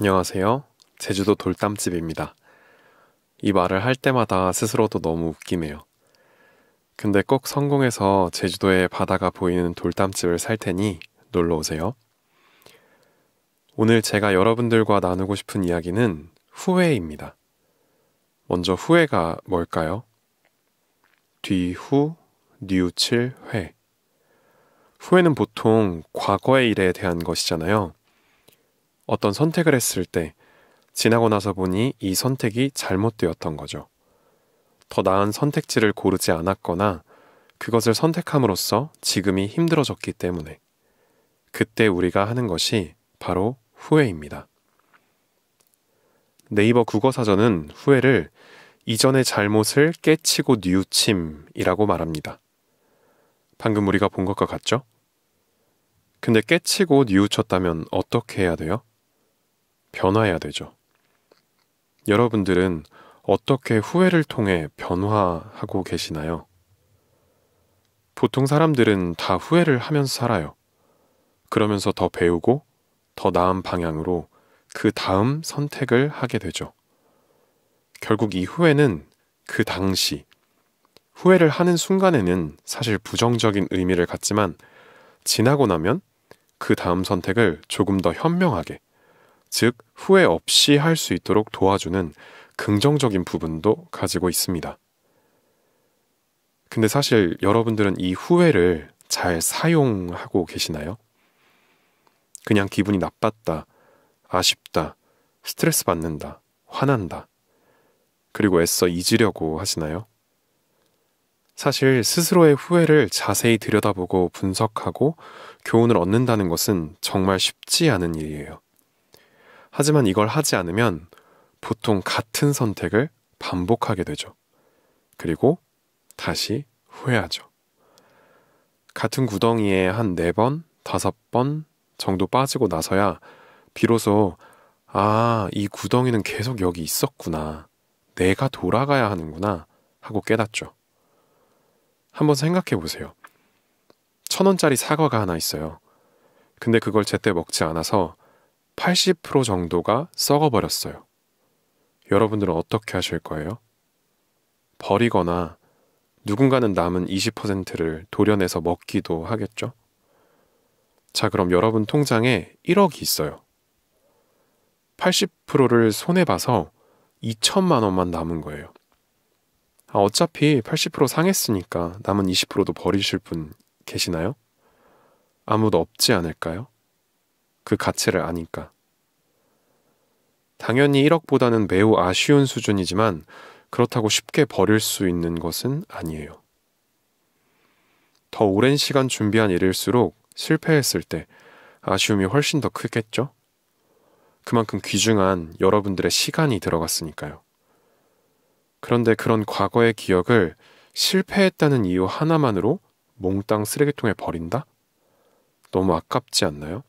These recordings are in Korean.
안녕하세요. 제주도 돌담집입니다. 이 말을 할 때마다 스스로도 너무 웃기네요. 근데 꼭 성공해서 제주도에 바다가 보이는 돌담집을 살 테니 놀러 오세요. 오늘 제가 여러분들과 나누고 싶은 이야기는 후회입니다. 먼저 후회가 뭘까요? 뒤후, 뉘우칠 회. 후회는 보통 과거의 일에 대한 것이잖아요. 어떤 선택을 했을 때 지나고 나서 보니 이 선택이 잘못되었던 거죠. 더 나은 선택지를 고르지 않았거나 그것을 선택함으로써 지금이 힘들어졌기 때문에 그때 우리가 하는 것이 바로 후회입니다. 네이버 국어사전은 후회를 이전의 잘못을 깨치고 뉘우침이라고 말합니다. 방금 우리가 본 것과 같죠? 근데 깨치고 뉘우쳤다면 어떻게 해야 돼요? 변화해야 되죠. 여러분들은 어떻게 후회를 통해 변화하고 계시나요? 보통 사람들은 다 후회를 하면서 살아요. 그러면서 더 배우고 더 나은 방향으로 그 다음 선택을 하게 되죠. 결국 이 후회는 그 당시, 후회를 하는 순간에는 사실 부정적인 의미를 갖지만 지나고 나면 그 다음 선택을 조금 더 현명하게, 즉 후회 없이 할 수 있도록 도와주는 긍정적인 부분도 가지고 있습니다. 근데 사실 여러분들은 이 후회를 잘 사용하고 계시나요? 그냥 기분이 나빴다, 아쉽다, 스트레스 받는다, 화난다, 그리고 애써 잊으려고 하시나요? 사실 스스로의 후회를 자세히 들여다보고 분석하고 교훈을 얻는다는 것은 정말 쉽지 않은 일이에요. 하지만 이걸 하지 않으면 보통 같은 선택을 반복하게 되죠. 그리고 다시 후회하죠. 같은 구덩이에 한 4번, 5번 정도 빠지고 나서야 비로소 이 구덩이는 계속 여기 있었구나. 내가 돌아가야 하는구나 하고 깨닫죠. 한번 생각해 보세요. 1,000원짜리 사과가 하나 있어요. 근데 그걸 제때 먹지 않아서 80% 정도가 썩어버렸어요. 여러분들은 어떻게 하실 거예요? 버리거나 누군가는 남은 20%를 도려내서 먹기도 하겠죠? 자, 그럼 여러분 통장에 1억이 있어요. 80%를 손해봐서 2천만 원만 남은 거예요. 어차피 80% 상했으니까 남은 20%도 버리실 분 계시나요? 아무도 없지 않을까요? 그 가치를 아니까. 당연히 1억보다는 매우 아쉬운 수준이지만 그렇다고 쉽게 버릴 수 있는 것은 아니에요. 더 오랜 시간 준비한 일일수록 실패했을 때 아쉬움이 훨씬 더 크겠죠? 그만큼 귀중한 여러분들의 시간이 들어갔으니까요. 그런데 그런 과거의 기억을 실패했다는 이유 하나만으로 몽땅 쓰레기통에 버린다? 너무 아깝지 않나요?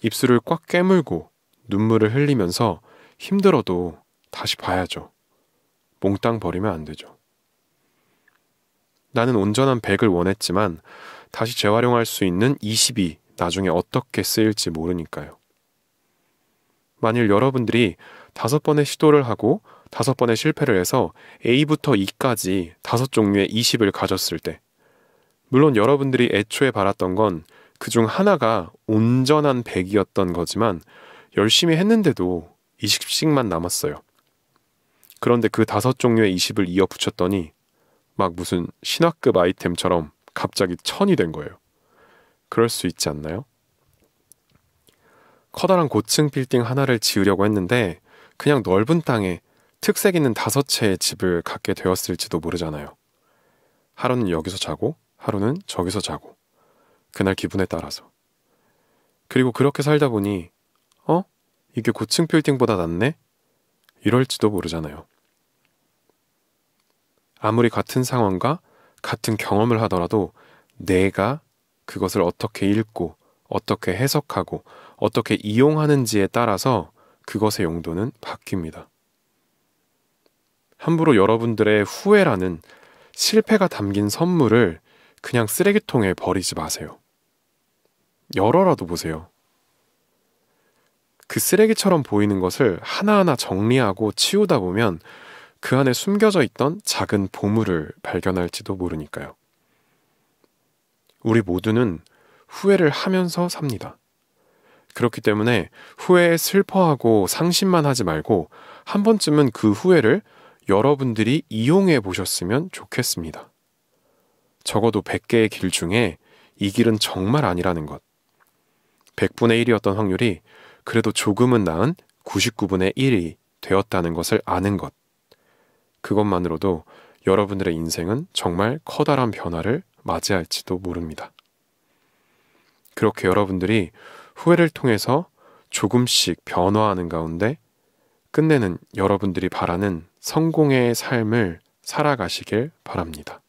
입술을 꽉 깨물고 눈물을 흘리면서 힘들어도 다시 봐야죠. 몽땅 버리면 안 되죠. 나는 온전한 100을 원했지만 다시 재활용할 수 있는 20이 나중에 어떻게 쓰일지 모르니까요. 만일 여러분들이 5번의 시도를 하고 5번의 실패를 해서 A부터 E까지 5종류의 20을 가졌을 때, 물론 여러분들이 애초에 바랐던 건 그중 하나가 온전한 100이었던 거지만 열심히 했는데도 20씩만 남았어요. 그런데 그 5종류의 20을 이어 붙였더니 막 무슨 신화급 아이템처럼 갑자기 1000이 된 거예요. 그럴 수 있지 않나요? 커다란 고층 빌딩 하나를 지으려고 했는데 그냥 넓은 땅에 특색 있는 5채의 집을 갖게 되었을지도 모르잖아요. 하루는 여기서 자고 하루는 저기서 자고 그날 기분에 따라서. 그리고 그렇게 살다 보니 이게 고층 빌딩보다 낫네? 이럴지도 모르잖아요. 아무리 같은 상황과 같은 경험을 하더라도 내가 그것을 어떻게 읽고 어떻게 해석하고 어떻게 이용하는지에 따라서 그것의 용도는 바뀝니다. 함부로 여러분들의 후회라는 실패가 담긴 선물을 그냥 쓰레기통에 버리지 마세요. 열어라도 보세요. 그 쓰레기처럼 보이는 것을 하나하나 정리하고 치우다 보면 그 안에 숨겨져 있던 작은 보물을 발견할지도 모르니까요. 우리 모두는 후회를 하면서 삽니다. 그렇기 때문에 후회에 슬퍼하고 상심만 하지 말고 한 번쯤은 그 후회를 여러분들이 이용해 보셨으면 좋겠습니다. 적어도 100개의 길 중에 이 길은 정말 아니라는 것. 100분의 1이었던 확률이 그래도 조금은 나은 99분의 1이 되었다는 것을 아는 것. 그것만으로도 여러분들의 인생은 정말 커다란 변화를 맞이할지도 모릅니다. 그렇게 여러분들이 후회를 통해서 조금씩 변화하는 가운데 끝내는 여러분들이 바라는 성공의 삶을 살아가시길 바랍니다.